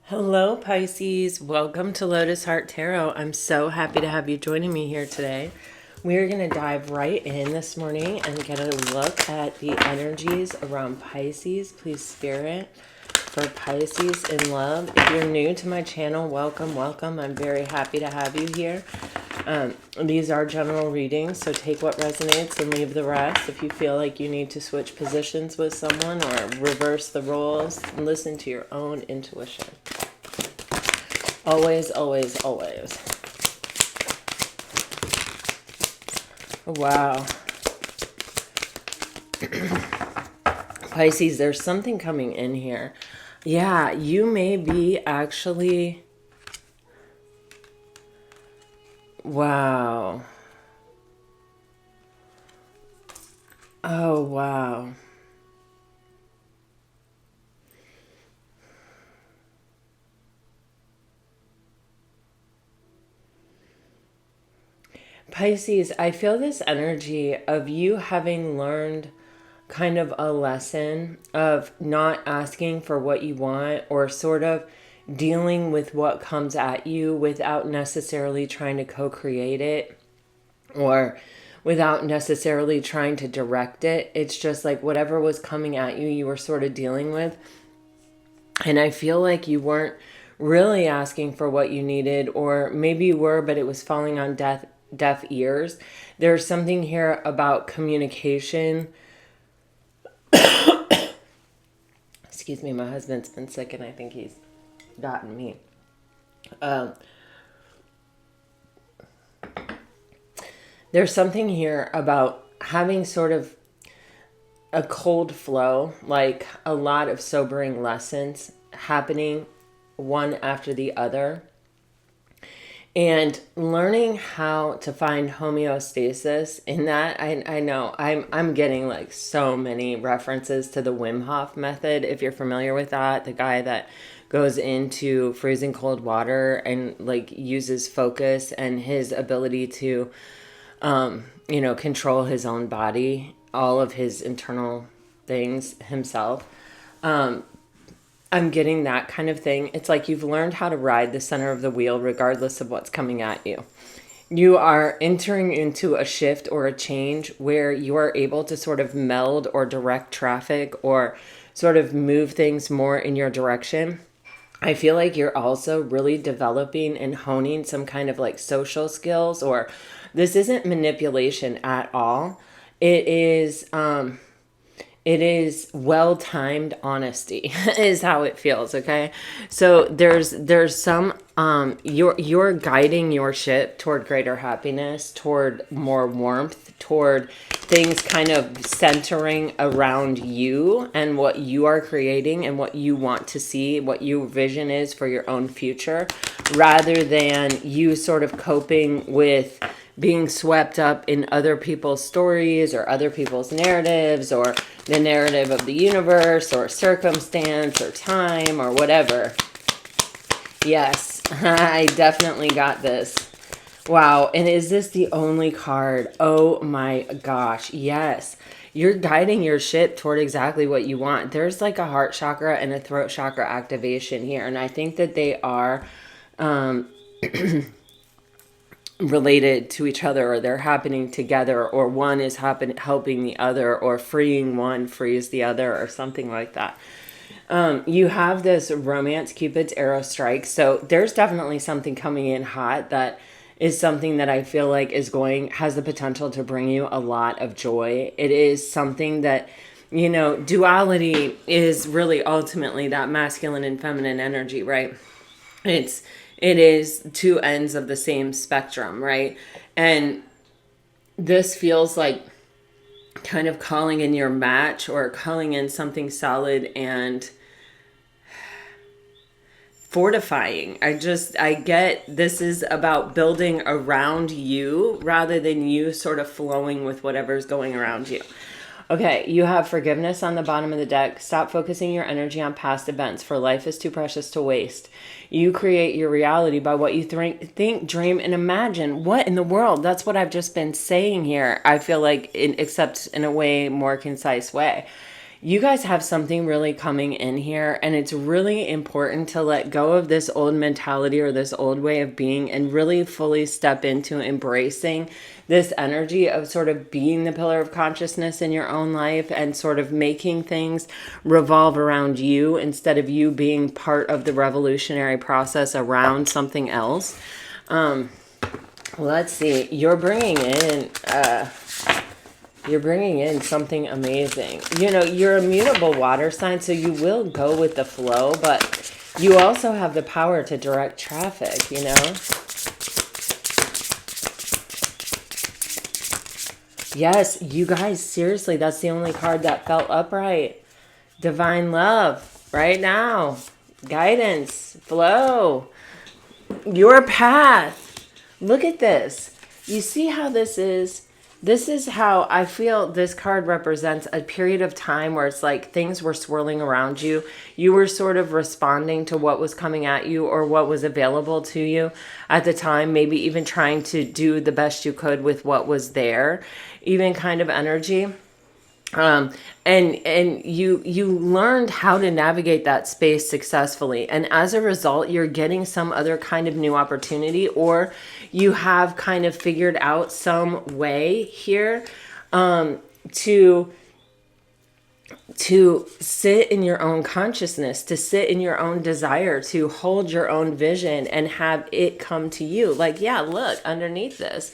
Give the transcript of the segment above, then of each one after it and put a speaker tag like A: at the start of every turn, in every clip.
A: Hello, Pisces. Welcome to Lotus Heart Tarot. I'm so happy to have you joining me here today. We're going to dive right in this morning and get a look at the energies around Pisces. Please, Spirit, for Pisces in love. If you're new to my channel, welcome, welcome. I'm very happy to have you here. These are general readings, so take what resonates and leave the rest. If you feel like you need to switch positions with someone or reverse the roles, listen to your own intuition. Always, always, always. Wow. Pisces, there's something coming in here. Yeah, you may be actually... Wow. Oh, wow. Pisces, I feel this energy of you having learned kind of a lesson of not asking for what you want, or sort of dealing with what comes at you without necessarily trying to co-create it, or without necessarily trying to direct it. It's just like whatever was coming at you, you were sort of dealing with. And I feel like you weren't really asking for what you needed, or maybe you were, but it was falling on deaf ears. There's something here about communication. Excuse me, my husband's been sick and I think he's gotten me. There's something here about having sort of a cold flow, like a lot of sobering lessons happening one after the other, and learning how to find homeostasis in that. I know I'm getting like so many references to the Wim Hof method. If you're familiar with that, the guy that goes into freezing cold water and like uses focus and his ability to control his own body, all of his internal things himself. I'm getting that kind of thing. It's like you've learned how to ride the center of the wheel regardless of what's coming at you. You are entering into a shift or a change where you are able to sort of meld or direct traffic, or sort of move things more in your direction. I feel like you're also really developing and honing some kind of like social skills, or this isn't manipulation at all. It is well-timed honesty is how it feels. Okay. So there's some, you're guiding your ship toward greater happiness, toward more warmth, toward things kind of centering around you and what you are creating and what you want to see, what your vision is for your own future, rather than you sort of coping with being swept up in other people's stories or other people's narratives, or the narrative of the universe or circumstance or time or whatever. Yes, I definitely got this. Wow. And is this the only card? Oh my gosh. Yes. You're guiding your ship toward exactly what you want. There's like a heart chakra and a throat chakra activation here. And I think that they are related to each other, or they're happening together, or one is helping the other, or freeing one frees the other, or something like that. You have this romance, Cupid's arrow strike. So there's definitely something coming in hot that is something that I feel like has the potential to bring you a lot of joy. It is something that, duality is really ultimately that masculine and feminine energy, right? It is two ends of the same spectrum, right? And this feels like kind of calling in your match, or calling in something solid and fortifying. I get this is about building around you rather than you sort of flowing with whatever's going around you. Okay, you have forgiveness on the bottom of the deck. Stop focusing your energy on past events, for life is too precious to waste. You create your reality by what you think, dream, and imagine. What in the world? That's what I've just been saying here. I feel like, except in a way more concise way. you guys have something really coming in here, and it's really important to let go of this old mentality or this old way of being and really fully step into embracing this energy of sort of being the pillar of consciousness in your own life and sort of making things revolve around you instead of you being part of the revolutionary process around something else. Let's see. You're bringing in something amazing. You know, you're a mutable water sign, so you will go with the flow, but you also have the power to direct traffic, you know? Yes, you guys, seriously, that's the only card that felt upright. Divine love, right now. Guidance, flow, your path. Look at this. You see how this is? This is how I feel this card represents a period of time where it's like things were swirling around you. You were sort of responding to what was coming at you or what was available to you at the time, maybe even trying to do the best you could with what was there, even kind of energy. And you learned how to navigate that space successfully, and as a result you're getting some other kind of new opportunity, or you have kind of figured out some way here to sit in your own consciousness, to sit in your own desire, to hold your own vision and have it come to you. Like, yeah, look underneath this.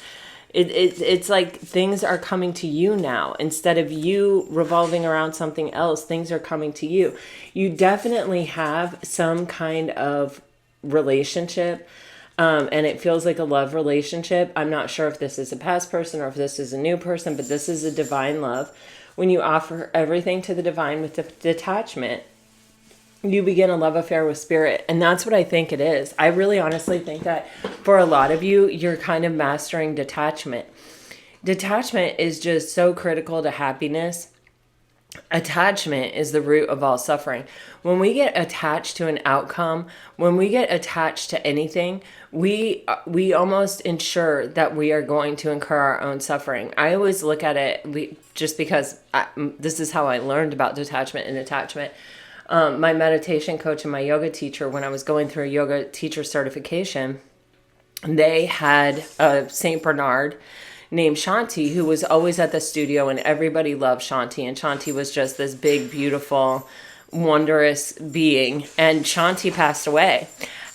A: It's like things are coming to you now. Instead of you revolving around something else, things are coming to you. You definitely have some kind of relationship, and it feels like a love relationship. I'm not sure if this is a past person or if this is a new person, but this is a divine love. When you offer everything to the divine with detachment, you begin a love affair with spirit. And that's what I think it is. I really honestly think that for a lot of you, you're kind of mastering detachment. Detachment is just so critical to happiness. Attachment is the root of all suffering. When we get attached to an outcome, when we get attached to anything, we almost ensure that we are going to incur our own suffering. I always look at it just because this is how I learned about detachment and attachment. My meditation coach and my yoga teacher, when I was going through a yoga teacher certification, they had a Saint Bernard named Shanti who was always at the studio, and everybody loved Shanti. And Shanti was just this big, beautiful, wondrous being. And Shanti passed away.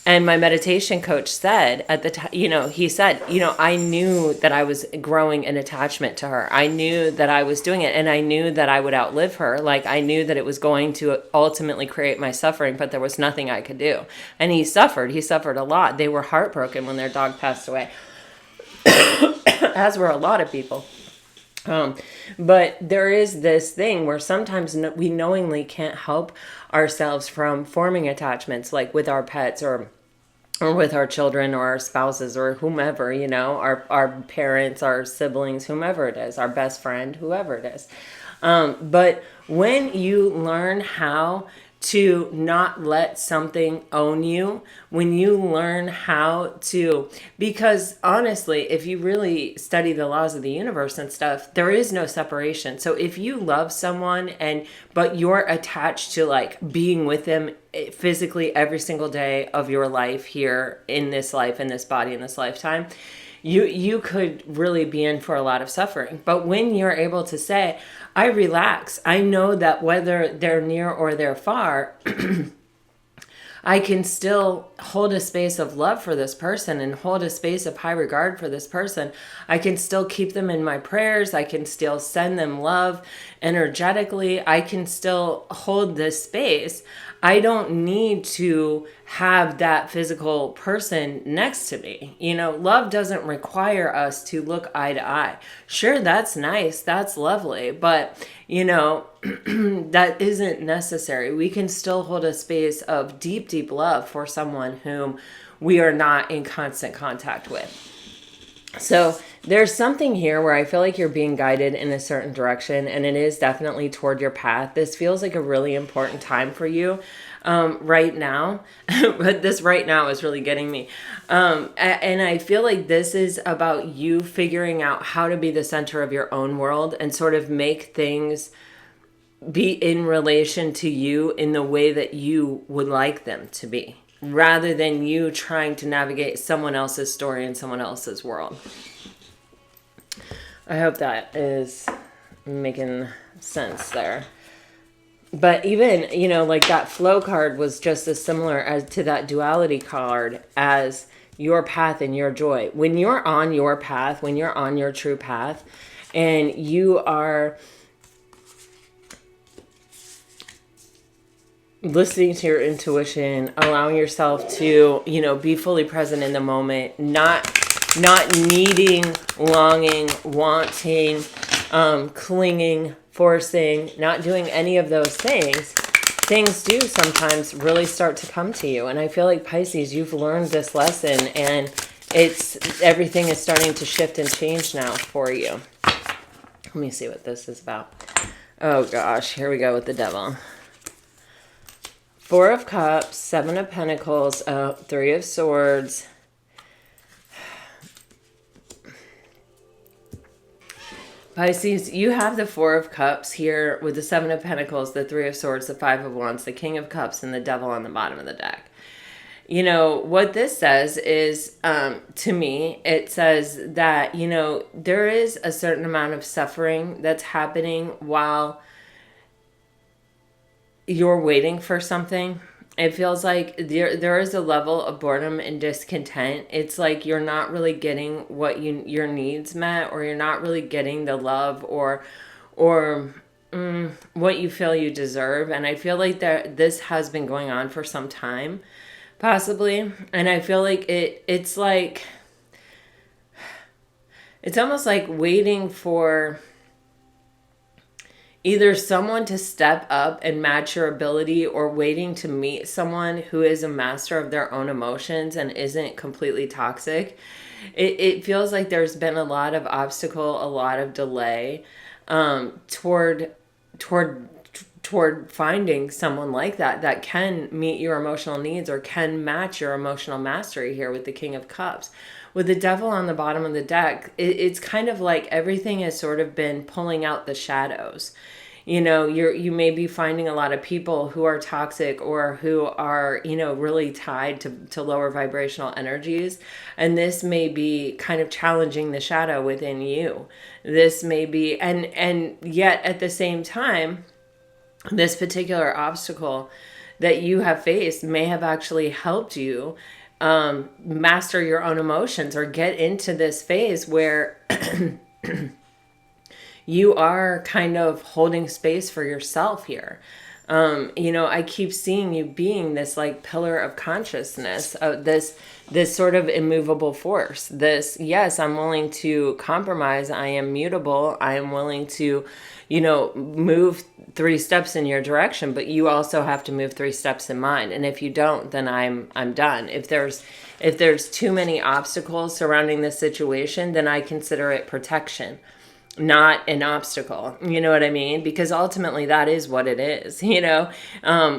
A: And my meditation coach said at the time, he said, I knew that I was growing an attachment to her. I knew that I was doing it, and I knew that I would outlive her. Like, I knew that it was going to ultimately create my suffering, but there was nothing I could do. And he suffered. He suffered a lot. They were heartbroken when their dog passed away, as were a lot of people. But there is this thing where sometimes we knowingly can't help ourselves from forming attachments, like with our pets or with our children or our spouses or whomever, our parents, our siblings, whomever it is, our best friend, whoever it is. But when you learn how to not let something own you, when you learn how to, because honestly, if you really study the laws of the universe and stuff, there is no separation. So if you love someone but you're attached to like being with them physically every single day of your life here in this life, in this body, in this lifetime, you could really be in for a lot of suffering. But when you're able to say, I relax, I know that whether they're near or they're far, I can still hold a space of love for this person and hold a space of high regard for this person. I can still keep them in my prayers. I can still send them love energetically. I can still hold this space. I don't need to have that physical person next to me. Love doesn't require us to look eye to eye. Sure, that's nice. That's lovely. But, that isn't necessary. We can still hold a space of deep, deep love for someone whom we are not in constant contact with. So there's something here where I feel like you're being guided in a certain direction, and it is definitely toward your path. This feels like a really important time for you right now, but this right now is really getting me. And I feel like this is about you figuring out how to be the center of your own world and sort of make things be in relation to you in the way that you would like them to be, rather than you trying to navigate someone else's story in someone else's world. I hope that is making sense there. But even, you know, like that flow card was just as similar as to that duality card as your path and your joy. When you're on your path, when you're on your true path, and you are listening to your intuition, allowing yourself to, you know, be fully present in the moment, not needing, longing, wanting, clinging, forcing, not doing any of those things, things do sometimes really start to come to you. And I feel like Pisces, you've learned this lesson, and everything is starting to shift and change now for you. Let me see what this is about. Oh gosh, here we go with the devil. Four of Cups, Seven of Pentacles, Three of Swords. Pisces, you have the Four of Cups here with the Seven of Pentacles, the Three of Swords, the Five of Wands, the King of Cups, and the Devil on the bottom of the deck. You know, what this says is, to me, it says that, you know, there is a certain amount of suffering that's happening while you're waiting for something. It feels like there is a level of boredom and discontent. It's like you're not really getting what your needs met, or you're not really getting the love or what you feel you deserve. And I feel like this has been going on for some time, possibly. And I feel like it's almost like waiting for either someone to step up and match your ability, or waiting to meet someone who is a master of their own emotions and isn't completely toxic. It feels like there's been a lot of obstacle, a lot of delay toward finding someone like that can meet your emotional needs or can match your emotional mastery here with the King of Cups. With the Devil on the bottom of the deck, it's kind of like everything has sort of been pulling out the shadows. You know, you may be finding a lot of people who are toxic or who are, you know, really tied to lower vibrational energies. And this may be kind of challenging the shadow within you. This may be, and yet at the same time, this particular obstacle that you have faced may have actually helped you master your own emotions, or get into this phase where you are kind of holding space for yourself here. You know, I keep seeing you being this like pillar of consciousness, this sort of immovable force. This, yes, I'm willing to compromise. I am mutable. I am willing to, you know, move 3 steps in your direction, but you also have to move 3 steps in mine. And if you don't, then I'm done. If there's too many obstacles surrounding this situation, then I consider it protection, not an obstacle. You know what I mean? Because ultimately that is what it is. You know,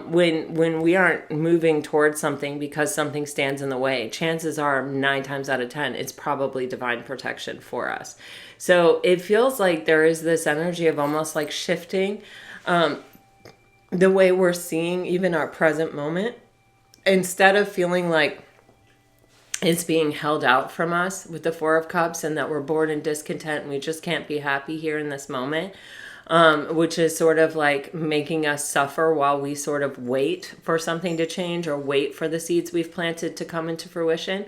A: when we aren't moving towards something because something stands in the way, chances are 9 times out of 10, it's probably divine protection for us. So it feels like there is this energy of almost like shifting the way we're seeing even our present moment. Instead of feeling like it's being held out from us with the Four of Cups, and that we're bored and discontent and we just can't be happy here in this moment, which is sort of like making us suffer while we sort of wait for something to change or wait for the seeds we've planted to come into fruition.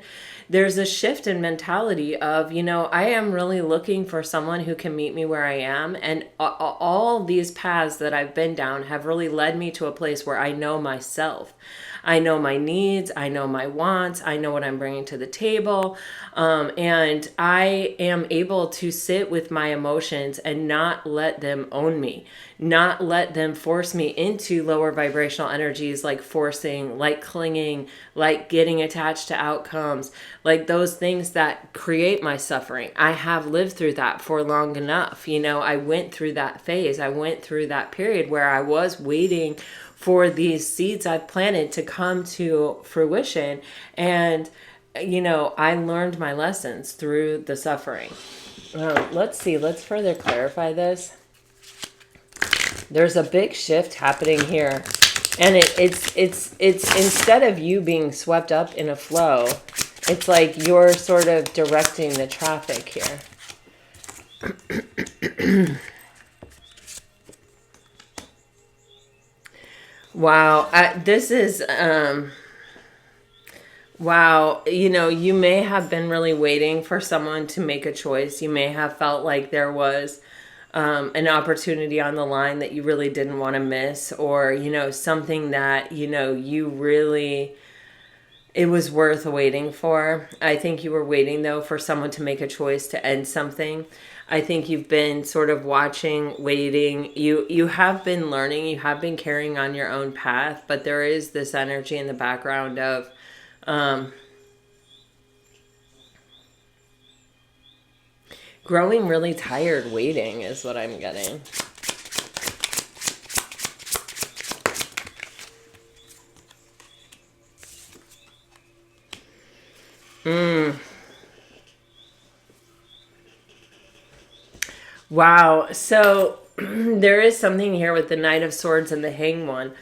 A: There's a shift in mentality of, you know, I am really looking for someone who can meet me where I am. And all these paths that I've been down have really led me to a place where I know myself. I know my needs. I know my wants. I know what I'm bringing to the table. And I am able to sit with my emotions and not let them own me, not let them force me into lower vibrational energies, like forcing, like clinging, like getting attached to outcomes, like those things that create my suffering. I have lived through that for long enough. You know, I went through that phase. I went through that period where I was waiting for these seeds I've planted to come to fruition. And, you know, I learned my lessons through the suffering. Let's see. Let's further clarify this. There's a big shift happening here. And it's instead of you being swept up in a flow, it's like you're sort of directing the traffic here. Wow, this is wow, you may have been really waiting for someone to make a choice. You may have felt like there was an opportunity on the line that you really didn't want to miss, or, something that, you really, it was worth waiting for. I think you were waiting, though, for someone to make a choice to end something. I think you've been sort of watching, waiting. You have been learning. You have been carrying on your own path, but there is this energy in the background of growing really tired waiting is what I'm getting. Wow. So there is something here with the Knight of Swords and the Hanged One.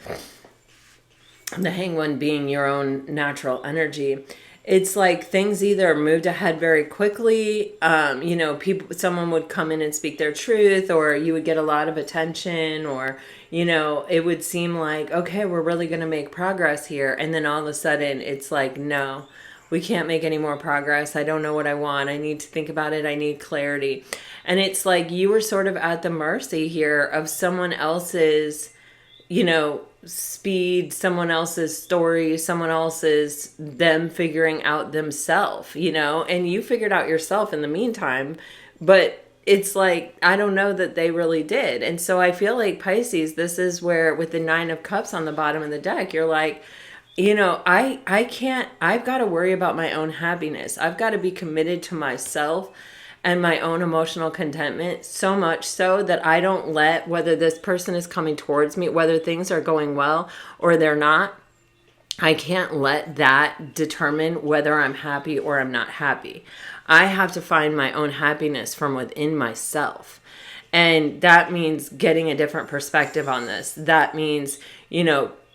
A: The Hanged One being your own natural energy. It's like things either moved ahead very quickly. Someone would come in and speak their truth, or you would get a lot of attention, or, it would seem like, okay, we're really going to make progress here. And then all of a sudden it's like, no, we can't make any more progress. I don't know what I want. I need to think about it. I need clarity. And it's like you were sort of at the mercy here of someone else's, speed, someone else's story, someone else's, them figuring out themselves, and you figured out yourself in the meantime. But it's like, I don't know that they really did. And so I feel like Pisces, this is where with the 9 of Cups on the bottom of the deck, you're like, I can't, I've got to worry about my own happiness. I've got to be committed to myself and my own emotional contentment, so much so that I don't let, whether this person is coming towards me, whether things are going well or they're not, I can't let that determine whether I'm happy or I'm not happy. I have to find my own happiness from within myself. And that means getting a different perspective on this. That means,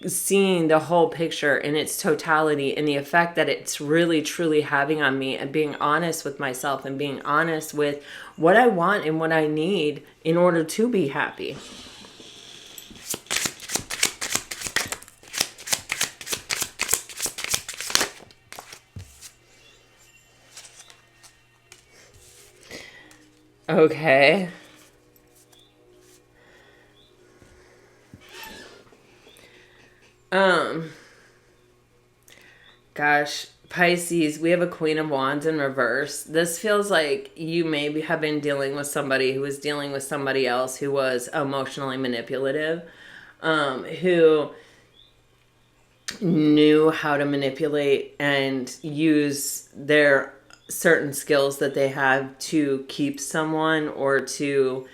A: seeing the whole picture in its totality and the effect that it's really truly having on me, and being honest with myself and being honest with what I want and what I need in order to be happy. Okay. Gosh, Pisces, we have a Queen of Wands in reverse. This feels like you maybe have been dealing with somebody who was dealing with somebody else who was emotionally manipulative, who knew how to manipulate and use their certain skills that they have to keep someone or to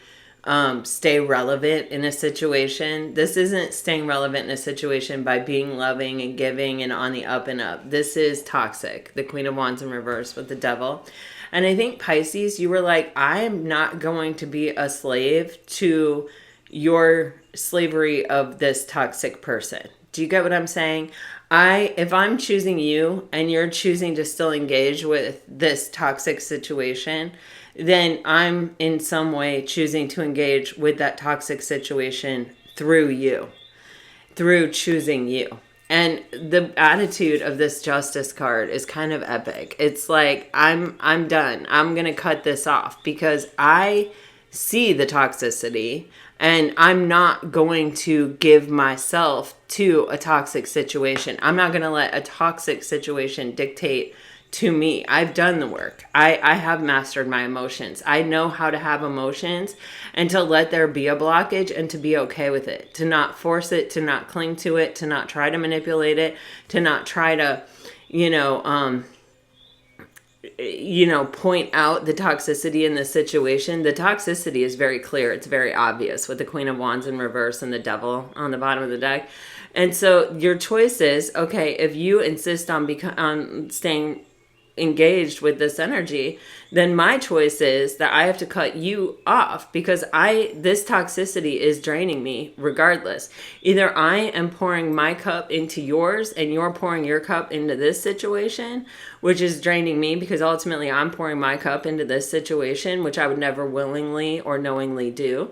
A: stay relevant in a situation. This isn't staying relevant in a situation by being loving and giving and on the up and up. This is toxic. The Queen of Wands in reverse with the Devil. And I think Pisces, you were like, I am not going to be a slave to your slavery of this toxic person. Do you get what I'm saying? If I'm choosing you and you're choosing to still engage with this toxic situation, then I'm in some way choosing to engage with that toxic situation through you, through choosing you. And the attitude of this Justice card is kind of epic. It's like, I'm done. I'm going to cut this off because I see the toxicity and I'm not going to give myself to a toxic situation. I'm not going to let a toxic situation dictate to me. I've done the work. I have mastered my emotions. I know how to have emotions and to let there be a blockage and to be okay with it, to not force it, to not cling to it, to not try to manipulate it, to not try to, point out the toxicity in the situation. The toxicity is very clear. It's very obvious with the Queen of Wands in reverse and the Devil on the bottom of the deck. And so your choice is, okay, if you insist on staying engaged with this energy, then my choice is that I have to cut you off, because this toxicity is draining me regardless. Either I am pouring my cup into yours and you're pouring your cup into this situation, which is draining me, because ultimately I'm pouring my cup into this situation, which I would never willingly or knowingly do.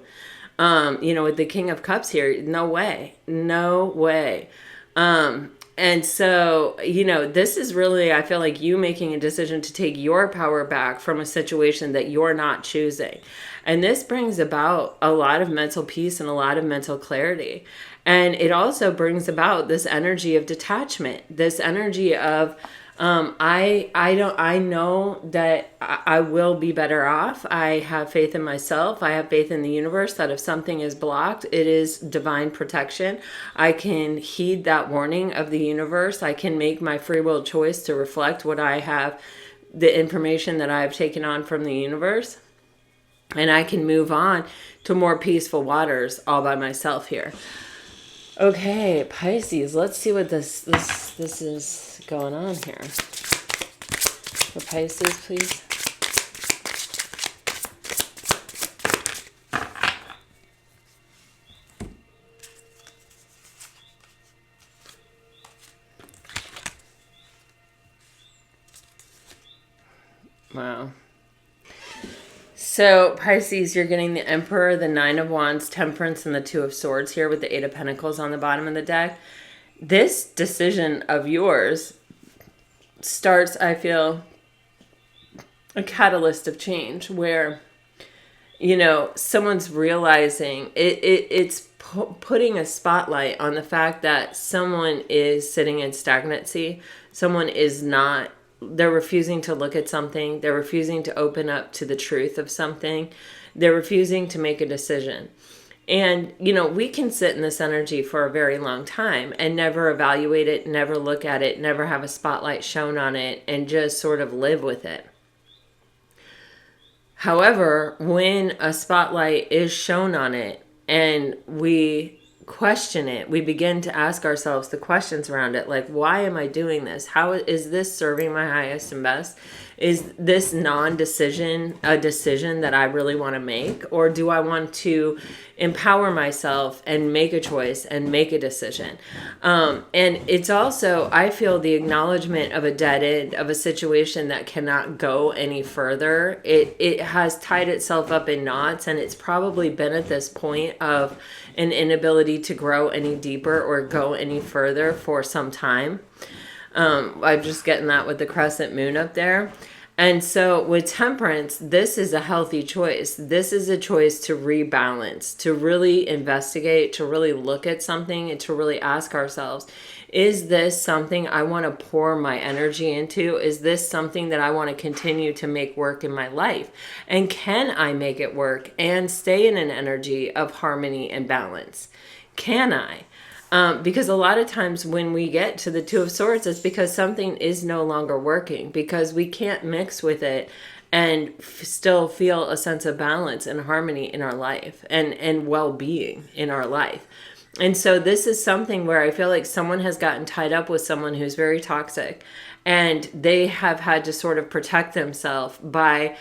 A: With the King of Cups here, no way. And so, this is really, I feel like you making a decision to take your power back from a situation that you're not choosing. And this brings about a lot of mental peace and a lot of mental clarity. And it also brings about this energy of detachment, this energy of, I know that I will be better off. I have faith in myself. I have faith in the universe that if something is blocked, it is divine protection. I can heed that warning of the universe. I can make my free will choice to reflect what I have, the information that I have taken on from the universe. And I can move on to more peaceful waters all by myself here. Okay, Pisces, let's see what this is going on here. For Pisces, please. Wow. So, Pisces, you're getting the Emperor, the Nine of Wands, Temperance, and the Two of Swords here with the Eight of Pentacles on the bottom of the deck. This decision of yours starts, I feel, a catalyst of change where, someone's realizing it's putting a spotlight on the fact that someone is sitting in stagnancy. Someone is not. They're refusing to look at something. They're refusing to open up to the truth of something. They're refusing to make a decision. And, we can sit in this energy for a very long time and never evaluate it, never look at it, never have a spotlight shown on it, and just sort of live with it. However, when a spotlight is shown on it and we question it, we begin to ask ourselves the questions around it, like, why am I doing this? How is this serving my highest and best? Is this non-decision a decision that I really want to make? Or do I want to empower myself and make a choice and make a decision? And it's also, I feel, the acknowledgement of a dead end, of a situation that cannot go any further. It has tied itself up in knots, and it's probably been at this point of an inability to grow any deeper or go any further for some time. I'm just getting that with the crescent moon up there. And so with Temperance, this is a healthy choice. This is a choice to rebalance, to really investigate, to really look at something, and to really ask ourselves, is this something I want to pour my energy into? Is this something that I want to continue to make work in my life? And can I make it work and stay in an energy of harmony and balance? Can I? Because a lot of times when we get to the Two of Swords, it's because something is no longer working, because we can't mix with it and still feel a sense of balance and harmony in our life and well-being in our life. And so this is something where I feel like someone has gotten tied up with someone who's very toxic, and they have had to sort of protect themselves by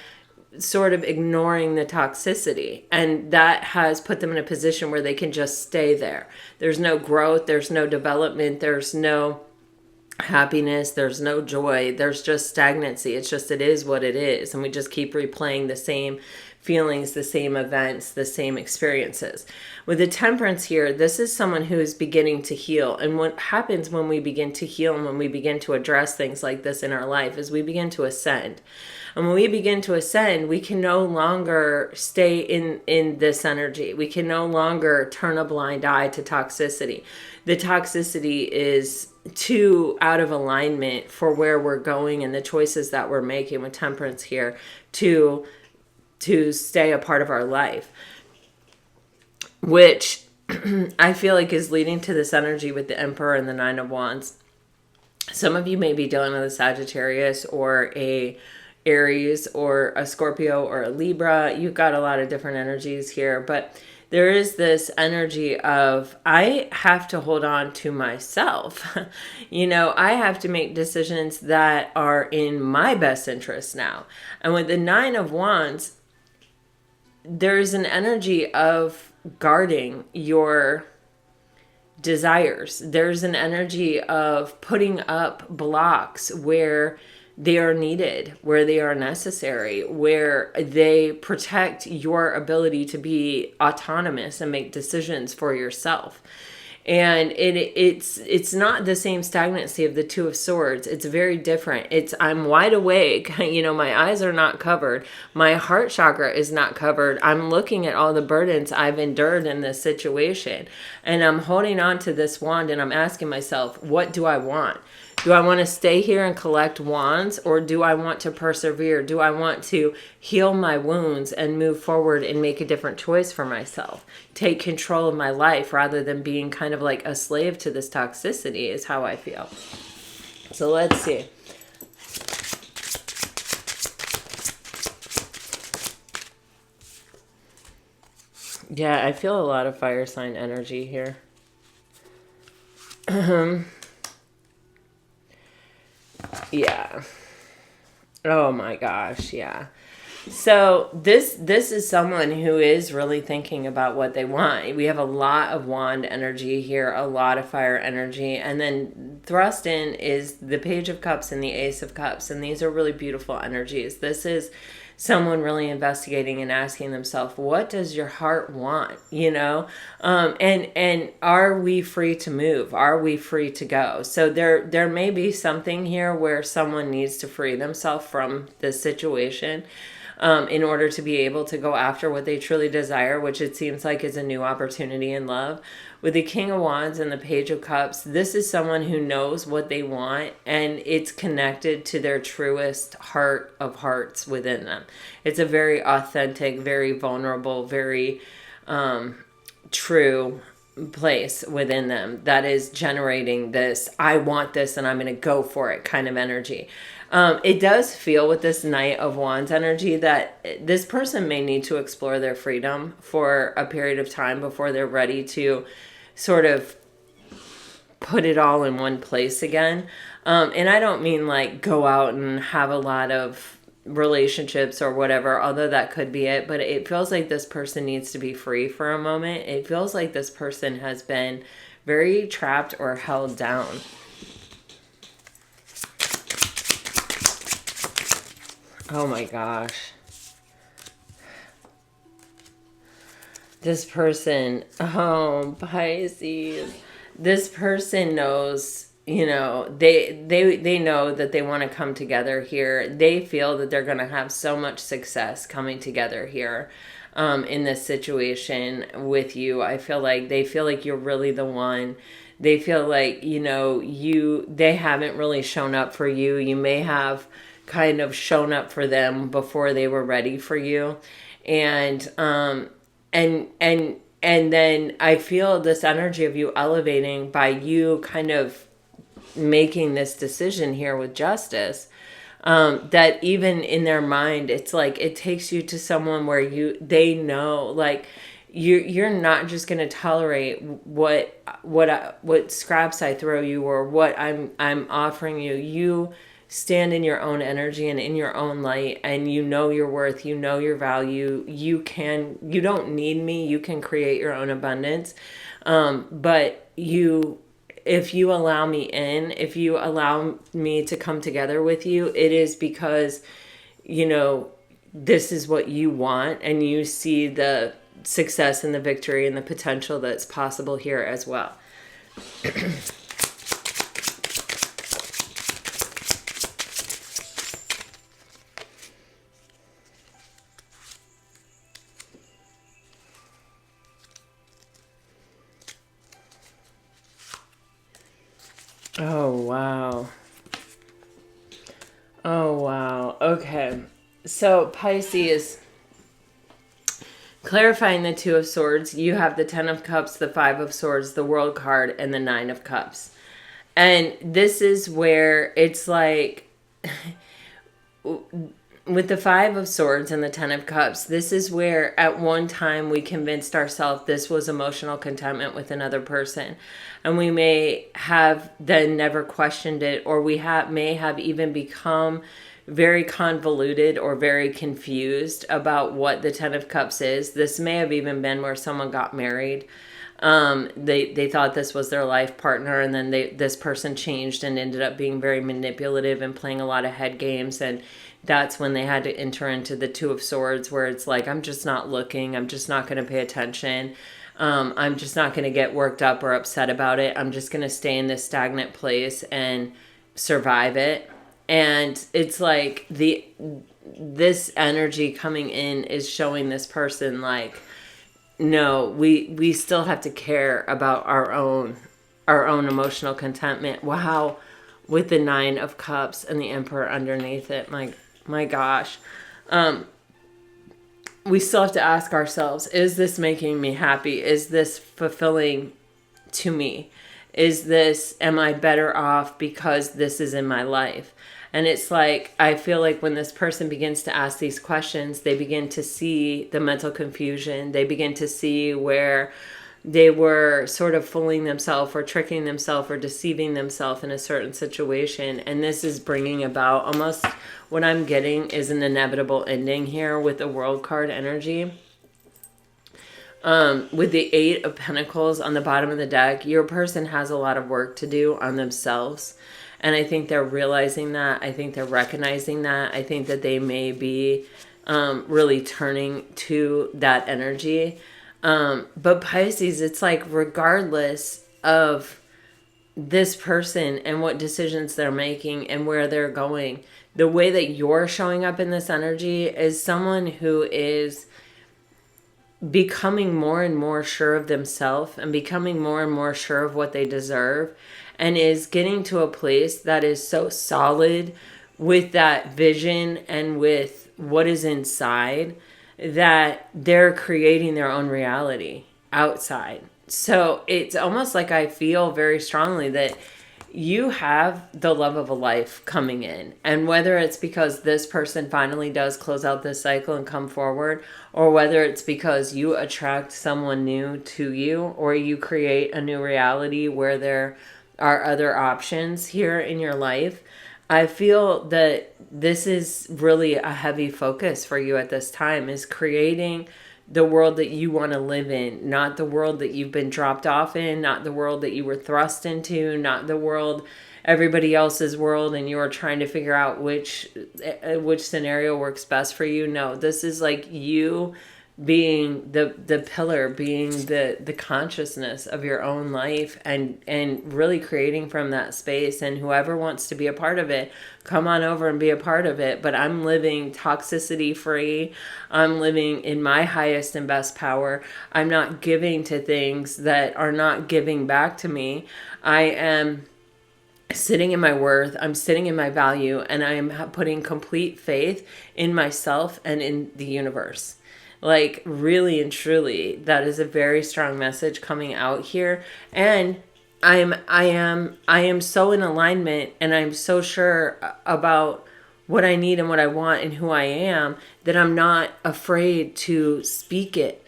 A: sort of ignoring the toxicity, and that has put them in a position where they can just stay there. There's no growth, there's no development, there's no happiness, there's no joy, there's just stagnancy. It's just, it is what it is, and we just keep replaying the same feelings, the same events, the same experiences. With the Temperance here, this is someone who is beginning to heal. And what happens when we begin to heal and when we begin to address things like this in our life is we begin to ascend. And when we begin to ascend, we can no longer stay in this energy. We can no longer turn a blind eye to toxicity. The toxicity is too out of alignment for where we're going and the choices that we're making with Temperance here to stay a part of our life, which I feel like is leading to this energy with the Emperor and the Nine of Wands. Some of you may be dealing with a Sagittarius or a Aries or a Scorpio or a Libra. You've got a lot of different energies here, but there is this energy of, I have to hold on to myself. I have to make decisions that are in my best interest now. And with the Nine of Wands, there's an energy of guarding your desires. There's an energy of putting up blocks where they are needed, where they are necessary, where they protect your ability to be autonomous and make decisions for yourself. And it's not the same stagnancy of the Two of Swords. It's very different. It's, I'm wide awake. My eyes are not covered. My heart chakra is not covered. I'm looking at all the burdens I've endured in this situation. And I'm holding on to this wand and I'm asking myself, what do I want? Do I want to stay here and collect wands, or do I want to persevere? Do I want to heal my wounds and move forward and make a different choice for myself? Take control of my life rather than being kind of like a slave to this toxicity is how I feel. So let's see. Yeah, I feel a lot of fire sign energy here. Yeah. Oh my gosh, yeah. So this is someone who is really thinking about what they want. We have a lot of wand energy here, a lot of fire energy, and then thrust in is the Page of Cups and the Ace of Cups, and these are really beautiful energies. This is someone really investigating and asking themselves, what does your heart want? And are we free to move? Are we free to go? So there may be something here where someone needs to free themselves from this situation, in order to be able to go after what they truly desire, which it seems like is a new opportunity in love. With the King of Wands and the Page of Cups, this is someone who knows what they want, and it's connected to their truest heart of hearts within them. It's a very authentic, very vulnerable, very true place within them that is generating this, I want this and I'm going to go for it kind of energy. It does feel with this Knight of Wands energy that this person may need to explore their freedom for a period of time before they're ready to sort of put it all in one place again. And I don't mean like go out and have a lot of relationships or whatever, although that could be it, but it feels like this person needs to be free for a moment. It feels like this person has been very trapped or held down. Oh my gosh. This person, oh, Pisces, this person knows, they know that they want to come together here. They feel that they're going to have so much success coming together here, in this situation with you. I feel like they feel like you're really the one. They feel like, they haven't really shown up for you. You may have kind of shown up for them before they were ready for you. And then I feel this energy of you elevating by you kind of making this decision here with justice, that even in their mind, it's like it takes you to someone where they know, like you're not just going to tolerate what scraps I throw you or what I'm offering you. You stand in your own energy and in your own light, and you know your worth, you know your value. You don't need me. You can create your own abundance. But if you allow me in, if you allow me to come together with you, it is because, this is what you want, and you see the success and the victory and the potential that's possible here as well. Oh, wow. Oh, wow. Okay. So Pisces, clarifying the Two of Swords, you have the Ten of Cups, the Five of Swords, the World card, and the Nine of Cups. And this is where it's like, with the Five of Swords and the Ten of Cups, this is where at one time we convinced ourselves this was emotional contentment with another person. And we may have then never questioned it, or we may have even become very convoluted or very confused about what the Ten of Cups is. This may have even been where someone got married. They thought this was their life partner, and then this person changed and ended up being very manipulative and playing a lot of head games. And that's when they had to enter into the Two of Swords, where it's like, I'm just not looking. I'm just not going to pay attention. I'm just not going to get worked up or upset about it. I'm just going to stay in this stagnant place and survive it. And it's like this energy coming in is showing this person like, no, we still have to care about our own emotional contentment. Wow, with the Nine of Cups and the Emperor underneath it. My gosh. We still have to ask ourselves, is this making me happy? Is this fulfilling to me? Am I better off because this is in my life? And it's like, I feel like when this person begins to ask these questions, they begin to see the mental confusion. They begin to see where they were sort of fooling themselves or tricking themselves or deceiving themselves in a certain situation. And this is bringing about almost what I'm getting is an inevitable ending here with the World card energy. With the Eight of Pentacles on the bottom of the deck, your person has a lot of work to do on themselves. And I think they're realizing that. I think they're recognizing that. I think that they may be really turning to that energy. But Pisces, it's like regardless of this person and what decisions they're making and where they're going, the way that you're showing up in this energy is someone who is becoming more and more sure of themselves and becoming more and more sure of what they deserve, and is getting to a place that is so solid with that vision and with what is inside that they're creating their own reality outside. So it's almost like I feel very strongly that you have the love of a life coming in. And whether it's because this person finally does close out this cycle and come forward, or whether it's because you attract someone new to you, or you create a new reality where there are other options here in your life, I feel that this is really a heavy focus for you at this time, is creating the world that you want to live in, not the world that you've been dropped off in, not the world that you were thrust into, not the world, everybody else's world, and you're trying to figure out which scenario works best for you. No, this is like you being the pillar, being the consciousness of your own life, and really creating from that space. And whoever wants to be a part of it, come on over and be a part of it. But I'm living toxicity free. I'm living in my highest and best power. I'm not giving to things that are not giving back to me. I am sitting in my worth, I'm sitting in my value, and I am putting complete faith in myself and in the universe. Like, really and truly, that is a very strong message coming out here. And I am so in alignment, and I'm so sure about what I need and what I want and who I am, that I'm not afraid to speak it.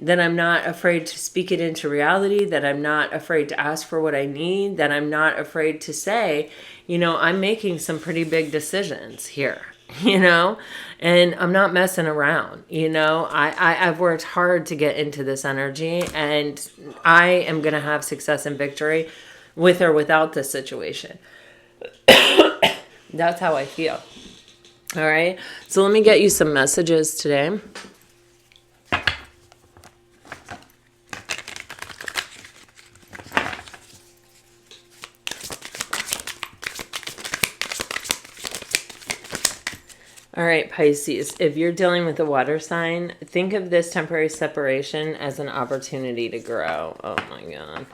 A: That I'm not afraid to speak it into reality, that I'm not afraid to ask for what I need, that I'm not afraid to say, I'm making some pretty big decisions here, and I'm not messing around. I've worked hard to get into this energy, and I am going to have success and victory with or without this situation. That's how I feel. All right. So let me get you some messages today. All right, Pisces, if you're dealing with a water sign, think of this temporary separation as an opportunity to grow. Oh my God.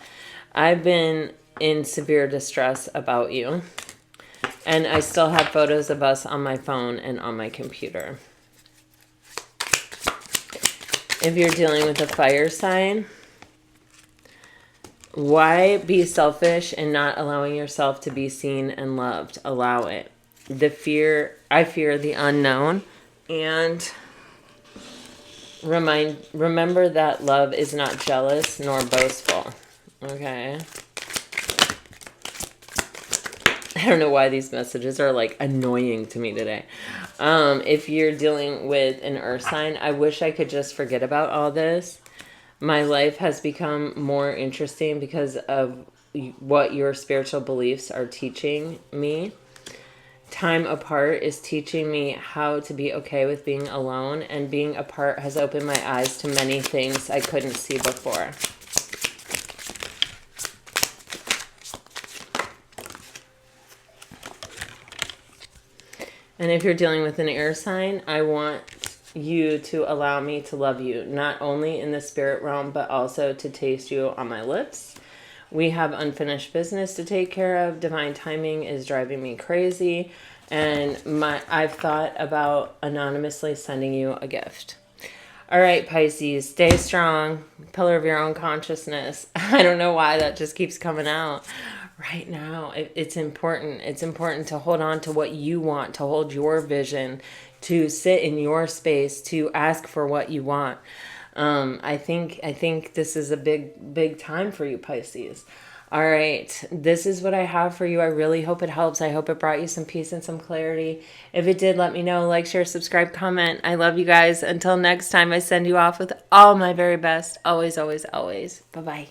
A: I've been in severe distress about you, and I still have photos of us on my phone and on my computer. If you're dealing with a fire sign, why be selfish and not allowing yourself to be seen and loved? Allow it. I fear the unknown, and remember that love is not jealous nor boastful. Okay. I don't know why these messages are like annoying to me today. If you're dealing with an earth sign, I wish I could just forget about all this. My life has become more interesting because of what your spiritual beliefs are teaching me. Time apart is teaching me how to be okay with being alone, and being apart has opened my eyes to many things I couldn't see before. And if you're dealing with an air sign, I want you to allow me to love you, not only in the spirit realm, but also to taste you on my lips. We have unfinished business to take care of. Divine timing is driving me crazy. And I've thought about anonymously sending you a gift. All right, Pisces, stay strong. Pillar of your own consciousness. I don't know why that just keeps coming out. Right now, it's important. It's important to hold on to what you want, to hold your vision, to sit in your space, to ask for what you want. I think this is a big time for you, Pisces. All right, this is what I have for you. I really hope it helps. I hope it brought you some peace and some clarity. If it did, let me know. Like, share, subscribe, comment. I love you guys. Until next time, I send you off with all my very best. Always, always, always. Bye-bye.